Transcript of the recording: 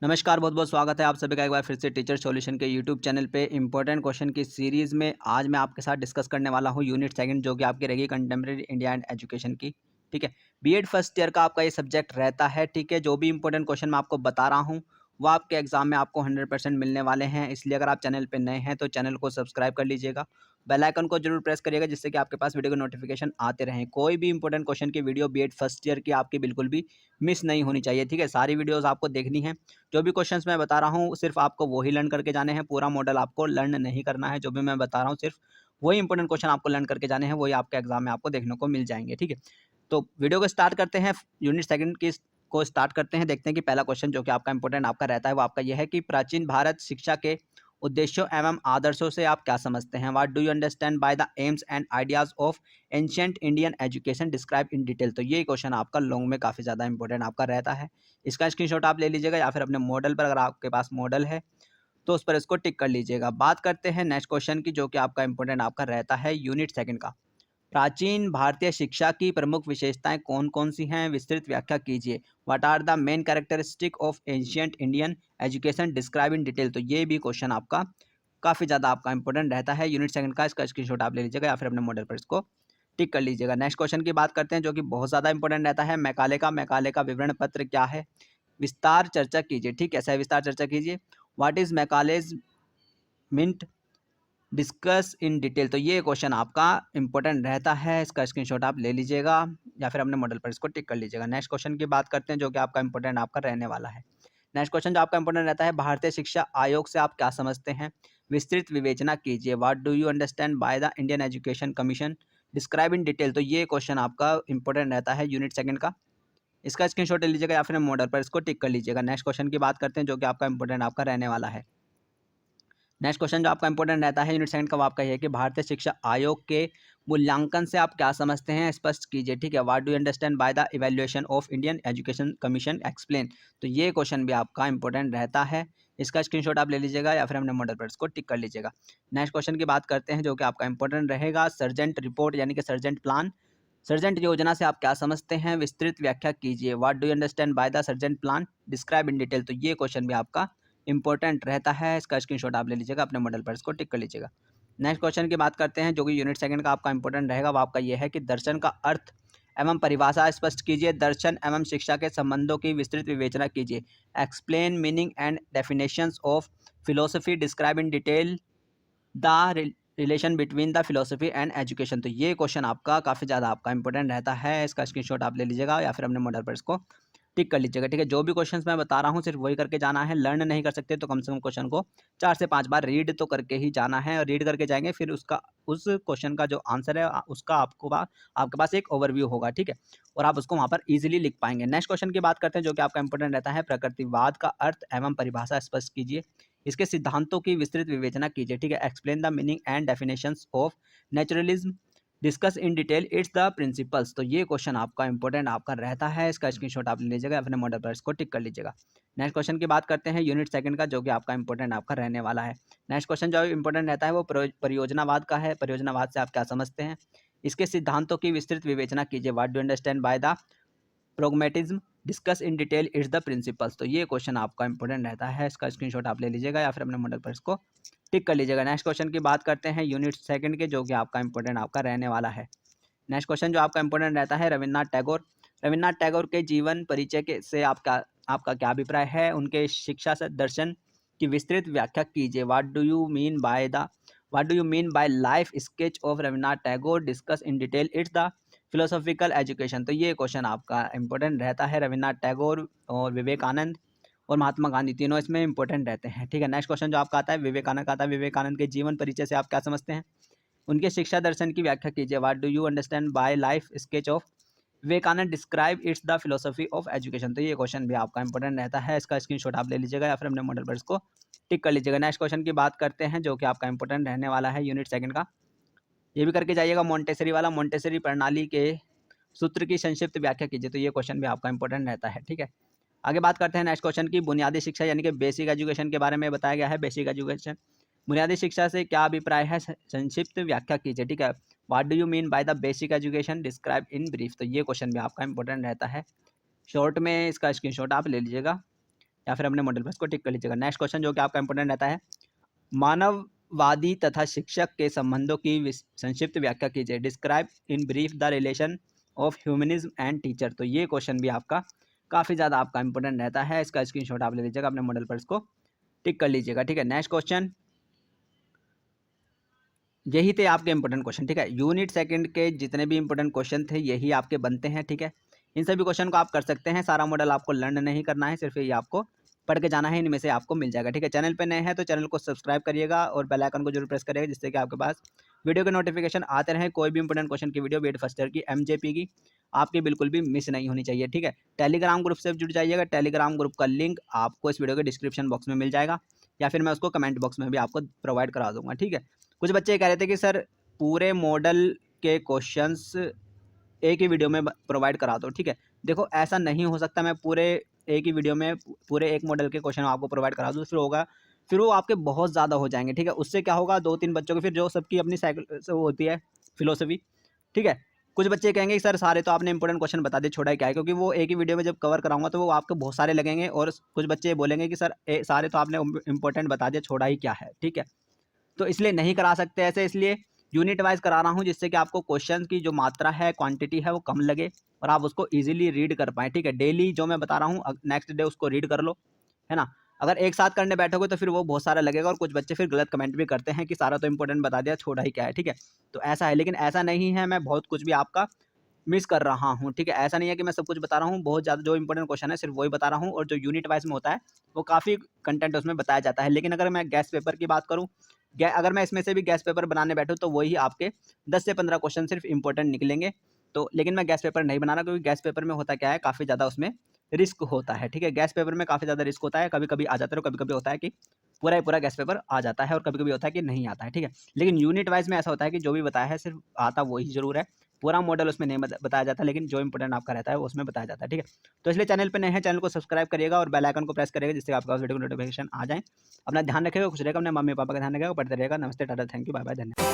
नमस्कार, बहुत-बहुत स्वागत है आप सभी का एक बार फिर से टीचर सॉल्यूशन के यूट्यूब चैनल पे इम्पोर्टेंट क्वेश्चन की सीरीज़ में आज मैं आपके साथ डिस्कस करने वाला हूँ यूनिट सेकंड जो कि आपकी रहेगी कंटेम्प्रेरी इंडिया एंड एजुकेशन की। ठीक है, बीएड फर्स्ट ईयर का आपका ये सब्जेक्ट रहता है। ठीक है, जो भी इंपॉर्टेंट क्वेश्चन मैं आपको बता रहा हूँ वो आपके एग्जाम में आपको 100% मिलने वाले हैं। इसलिए अगर आप चैनल पे नए हैं तो चैनल को सब्सक्राइब कर लीजिएगा, बेल आइकन को जरूर प्रेस करिएगा जिससे कि आपके पास वीडियो के नोटिफिकेशन आते रहें। कोई भी इंपॉर्टेंट क्वेश्चन की वीडियो बीएड फर्स्ट ईयर की आपकी बिल्कुल भी मिस नहीं होनी चाहिए। ठीक है, सारी वीडियोज़ आपको देखनी है। जो भी क्वेश्चंस मैं बता रहा हूँ सिर्फ आपको वही लर्न करके जाने हैं, पूरा मॉडल आपको लर्न नहीं करना है। जो भी मैं बता रहा हूँ सिर्फ वही इंपॉर्टेंट क्वेश्चन आपको लर्न करके जाने हैं, वही आपके एग्जाम में आपको देखने को मिल जाएंगे। ठीक है, तो वीडियो को स्टार्ट करते हैं। यूनिट सेकंड की को स्टार्ट करते हैं। देखते हैं कि पहला क्वेश्चन जो कि आपका इंपॉर्टेंट आपका रहता है वो आपका यह है कि प्राचीन भारत शिक्षा के उद्देश्यों एवं आदर्शों से आप क्या समझते हैं। What do you understand by the AIIMS and ideas of ancient Indian education describe in detail. तो ये क्वेश्चन आपका लॉन्ग में काफ़ी ज़्यादा इंपॉर्टेंट आपका रहता है। इसका स्क्रीनशॉट आप ले लीजिएगा या फिर अपने मॉडल पर, अगर आपके पास मॉडल है तो उस पर इसको टिक कर लीजिएगा। बात करते हैं नेक्स्ट क्वेश्चन की जो कि आपका इंपॉर्टेंट आपका रहता है यूनिट सेकंड का। प्राचीन भारतीय शिक्षा की प्रमुख विशेषताएं कौन-कौन सी हैं? विस्तृत व्याख्या कीजिए। What are the main characteristic of ancient Indian education describe in detail. तो ये भी क्वेश्चन आपका काफ़ी ज़्यादा आपका इंपॉर्टेंट रहता है यूनिट सेकंड का। इसका स्क्रीनशॉट आप ले लीजिएगा या फिर अपने मॉडल पर इसको टिक कर लीजिएगा। नेक्स्ट क्वेश्चन की बात करते हैं जो कि बहुत ज़्यादा इंपॉर्टेंट रहता है। मैकाले का विवरण पत्र क्या है? विस्तार चर्चा कीजिए। ठीक है, सविस्तार चर्चा कीजिए। What is Macaulay's minute discuss in detail. तो ये क्वेश्चन आपका इंपॉर्टेंट रहता है। इसका स्क्रीनशॉट आप ले लीजिएगा या फिर अपने मॉडल पर इसको टिक कर लीजिएगा। नेक्स्ट क्वेश्चन की बात करते हैं जो कि आपका इंपॉर्टेंट आपका रहने वाला है। नेक्स्ट क्वेश्चन जो आपका इंपॉर्टेंट रहता है, भारतीय शिक्षा आयोग से आप क्या समझते हैं? विस्तृत विवेचना कीजिए। What do you understand by the Indian education commission describe in detail. तो ये क्वेश्चन आपका इंपॉर्टेंट रहता है यूनिट सेकंड का। इसका स्क्रीनशॉट ले लीजिएगा या फिर मॉडल पर इसको टिक कर लीजिएगा। नेक्स्ट क्वेश्चन की बात करते हैं जो कि आपका इंपॉर्टेंट आपका रहने वाला है। नेक्स्ट क्वेश्चन जो आपका इंपॉर्टेंट रहता है यूनिट सेकंड का वो आपका ये है कि भारतीय शिक्षा आयोग के मूल्यांकन से आप क्या समझते हैं? स्पष्ट कीजिए। ठीक है, what do you understand by the evaluation of Indian education commission explain. तो ये क्वेश्चन भी आपका इंपॉर्टेंट रहता है। इसका स्क्रीनशॉट आप ले लीजिएगा या फिर अपने मॉडल पर इसको टिक कर लीजिएगा। नेक्स्ट क्वेश्चन की बात करते हैं जो कि आपका इंपॉर्टेंट रहेगा, सर्जेंट रिपोर्ट यानी कि सर्जेंट प्लान। सर्जेंट योजना से आप क्या समझते हैं? विस्तृत व्याख्या कीजिए। What do you understand by the sergeant plan describe in detail. तो ये क्वेश्चन भी आपका इंपॉर्टेंट रहता है। इसका स्क्रीनशॉट आप ले लीजिएगा, अपने मॉडल पर इसको टिक कर लीजिएगा। नेक्स्ट क्वेश्चन की बात करते हैं जो कि यूनिट सेकंड का आपका इंपॉर्टेंट रहेगा वो आपका ये है कि दर्शन का अर्थ एवं परिभाषा स्पष्ट कीजिए। दर्शन एवं शिक्षा के संबंधों की विस्तृत विवेचना कीजिए। Explain meaning and definitions of philosophy describe in detail the relation between the philosophy and education. तो ये क्वेश्चन आपका काफ़ी ज़्यादा आपका इंपॉर्टेंट रहता है। इसका स्क्रीनशॉट आप ले लीजिएगा या फिर अपने मॉडल पर इसको टिक कर लीजिएगा। ठीक है, जो भी क्वेश्चंस मैं बता रहा हूँ सिर्फ वही करके जाना है। लर्न नहीं कर सकते तो कम से कम क्वेश्चन को 4 से 5 बार रीड तो करके ही जाना है, और रीड करके जाएँगे फिर उसका उस क्वेश्चन का जो आंसर है उसका आपके पास एक ओवरव्यू होगा। ठीक है, और आप उसको वहाँ पर ईज़िली लिख पाएँगे। नेक्स्ट क्वेश्चन की बात करते हैं जो कि आपका इंपॉर्टेंट रहता है, प्रकृतिवाद का अर्थ एवं परिभाषा स्पष्ट कीजिए। इसके सिद्धांतों की विस्तृत विवेचना कीजिए। ठीक है, explain the meaning and definitions of naturalism discuss in detail its the principles. तो ये क्वेश्चन आपका इंपॉर्टेंट आपका रहता है। इसका स्क्रीनशॉट आप ले लीजिएगा, अपने मॉडल पर इसको टिक कर लीजिएगा। नेक्स्ट क्वेश्चन की बात करते हैं यूनिट सेकंड का जो कि आपका इंपॉर्टेंट आपका रहने वाला है। नेक्स्ट क्वेश्चन जो इंपॉर्टेंट रहता है वो परियोजनावाद का है। परियोजनावाद से आप क्या समझते हैं? इसके सिद्धांतों की विस्तृत विवेचना कीजिए। What do understand by the pragmatism discuss in detail its the principles. तो ये क्वेश्चन आपका इंपॉर्टेंट रहता है। इसका स्क्रीनशॉट आप ले लीजिएगा या फिर अपने मॉडल पर इसको टिक कर लीजिएगा। नेक्स्ट क्वेश्चन की बात करते हैं यूनिट सेकंड के जो कि आपका इंपॉर्टेंट आपका रहने वाला है। नेक्स्ट क्वेश्चन जो आपका इंपॉर्टेंट रहता है, रविन्द्रनाथ टैगोर के जीवन परिचय के से आपका क्या अभिप्राय है? उनके शिक्षा से दर्शन की विस्तृत व्याख्या कीजिए। What do you mean by life sketch of Rabindranath Tagore discuss in detail its the philosophical education. तो ये क्वेश्चन आपका इंपॉर्टेंट रहता है। रविन्द्रनाथ टैगोर और विवेकानंद और महात्मा गांधी तीनों इसमें इंपॉर्टेंट रहते हैं। ठीक है, नेक्स्ट क्वेश्चन जो आपका आता है विवेकानंद का आता है। विवेकानंद के जीवन परिचय से आप क्या समझते हैं? उनके शिक्षा दर्शन की व्याख्या कीजिए। What do you understand by life sketch of Vivekananda describe its the philosophy of education. तो ये क्वेश्चन भी आपका इंपॉर्टेंट रहता है। इसका स्क्रीनशॉट आप ले लीजिएगा या फिर अपने मॉडल पर इसको टिक कर लीजिएगा। नेक्स्ट क्वेश्चन की बात करते हैं जो कि आपका इंपॉर्टेंट रहने वाला है यूनिट सेकंड का। ये भी करके जाइएगा। मोंटेसरी वाला, मोंटेसरी प्रणाली के सूत्र की संक्षिप्त व्याख्या कीजिए। तो ये क्वेश्चन भी आपका इंपॉर्टेंट रहता है। ठीक है, आगे बात करते हैं नेक्स्ट क्वेश्चन की। बुनियादी शिक्षा यानी कि बेसिक एजुकेशन के बारे में बताया गया है। बेसिक एजुकेशन, बुनियादी शिक्षा से क्या अभिप्राय है? संक्षिप्त व्याख्या कीजिए। ठीक है, what do you mean by the basic education describe in brief. तो ये क्वेश्चन भी आपका इंपॉर्टेंट रहता है। शॉर्ट में इसका स्क्रीनशॉट आप ले लीजिएगा या फिर अपने मॉडल पर इसको टिक कर लीजिएगा। नेक्स्ट क्वेश्चन जो कि आपका इंपॉर्टेंट रहता है, मानववादी तथा शिक्षक के संबंधों की संक्षिप्त व्याख्या कीजिए। Describe in brief the relation of humanism and teacher. तो ये क्वेश्चन भी आपका काफ़ी ज़्यादा आपका इंपॉर्टेंट रहता है। इसका स्क्रीनशॉट आप ले लीजिएगा, अपने मॉडल पर इसको टिक कर लीजिएगा। ठीक है, नेक्स्ट क्वेश्चन, यही थे आपके इंपॉर्टेंट क्वेश्चन। ठीक है, यूनिट सेकंड के जितने भी इंपॉर्टेंट क्वेश्चन थे यही आपके बनते हैं। ठीक है, इन सभी क्वेश्चन को आप कर सकते हैं, सारा मॉडल आपको लर्न नहीं करना है, सिर्फ ये आपको पढ़ के जाना है, इनमें से आपको मिल जाएगा। ठीक है, चैनल पे नए हैं तो चैनल को सब्सक्राइब करिएगा और बेल आइकन को जरूर प्रेस करिएगा, जिससे कि आपके पास वीडियो के नोटिफिकेशन आते रहे। कोई भी इंपॉर्टेंट क्वेश्चन की वीडियो बीएड फर्स्ट ईयर की एमजेपी की आपकी बिल्कुल भी मिस नहीं होनी चाहिए। ठीक है, टेलीग्राम ग्रुप से जुड़ जाइएगा, टेलीग्राम ग्रुप का लिंक आपको इस वीडियो के डिस्क्रिप्शन बॉक्स में मिल जाएगा, या फिर मैं उसको कमेंट बॉक्स में भी आपको प्रोवाइड करा दूंगा। ठीक है, कुछ बच्चे कह रहे थे कि सर पूरे मॉडल के क्वेश्चंस एक ही वीडियो में प्रोवाइड करा दो। ठीक है, देखो ऐसा नहीं हो सकता, मैं पूरे एक ही वीडियो में पूरे एक मॉडल के क्वेश्चन आपको प्रोवाइड करा दूँ, फिर वो आपके बहुत ज़्यादा हो जाएंगे। ठीक है, उससे क्या होगा, 2-3 बच्चों की फिर जो सबकी अपनी साइकिल से वो होती है फिलोसफी। ठीक है, कुछ बच्चे कहेंगे सर सारे तो आपने इंपॉर्टेंट क्वेश्चन बता दिए, छोड़ा क्या है, क्योंकि वो एक ही वीडियो में जब कवर कराऊंगा तो वो आपको बहुत सारे लगेंगे, और कुछ बच्चे बोलेंगे कि सर सारे तो आपने इंपॉर्टेंट बता दिया, छोड़ा ही क्या है। ठीक है, तो इसलिए नहीं करा सकते ऐसे, इसलिए यूनिट वाइज करा रहा हूँ, जिससे कि आपको क्वेश्चन की जो मात्रा है, क्वांटिटी है, वो कम लगे और आप उसको इजीली रीड कर पाएँ। ठीक है, डेली जो मैं बता रहा हूँ नेक्स्ट डे उसको रीड कर लो, है ना। अगर एक साथ करने बैठोगे तो फिर वो बहुत सारा लगेगा, और कुछ बच्चे फिर गलत कमेंट भी करते हैं कि सारा तो इंपॉर्टेंट बता दिया, छोड़ा ही क्या है। ठीक है, तो ऐसा है, लेकिन ऐसा नहीं है, मैं बहुत कुछ भी आपका मिस कर रहा हूँ। ठीक है, ऐसा नहीं है कि मैं सब कुछ बता रहा हूँ, बहुत ज़्यादा जो इंपॉर्टेंट क्वेश्चन है सिर्फ वही बता रहा हूँ, और जो यूनिट वाइज में होता है वो काफ़ी कंटेंट उसमें बताया जाता है। लेकिन अगर मैं गेस्ट पेपर की बात करूँ, अगर मैं इसमें से भी गेस्ट पेपर बनाने बैठूँ तो वही आपके 10 से 15 क्वेश्चन सिर्फ इंपॉर्टेंट निकलेंगे। तो लेकिन मैं गेस्ट पेपर नहीं बना रहा, क्योंकि गेस्ट पेपर में होता क्या है, काफ़ी ज़्यादा उसमें रिस्क होता है। ठीक है, गेस्ट पेपर में काफ़ी ज़्यादा रिस्क होता है, कभी कभी आ जाता है और कभी कभी होता है कि पूरा ही पूरा गेस्ट पेपर आ जाता है, और कभी कभी होता है कि नहीं आता है। ठीक है, लेकिन यूनिट वाइज में ऐसा होता है कि जो भी बताया है सिर्फ आता वही जरूर है, पूरा मॉडल उसमें नहीं बताया जाता, लेकिन जो इंपॉर्टेंट आपका रहता है वो उसमें बताया जाता है। ठीक है, तो इसलिए चैनल पे नए हैं, चैनल को सब्सक्राइब करिएगा और बेल आइकन को प्रेस करिएगा, जिससे आपके पास वीडियो को नोटिफिकेशन आ जाए। अपना ध्यान रखिएगा, खुश रहेगा, अपने मम्मी पापा का ध्यान रखिएगा, पढ़ते रहेगा। नमस्ते, ta-ta, thank you, bye bye, धन्यवाद।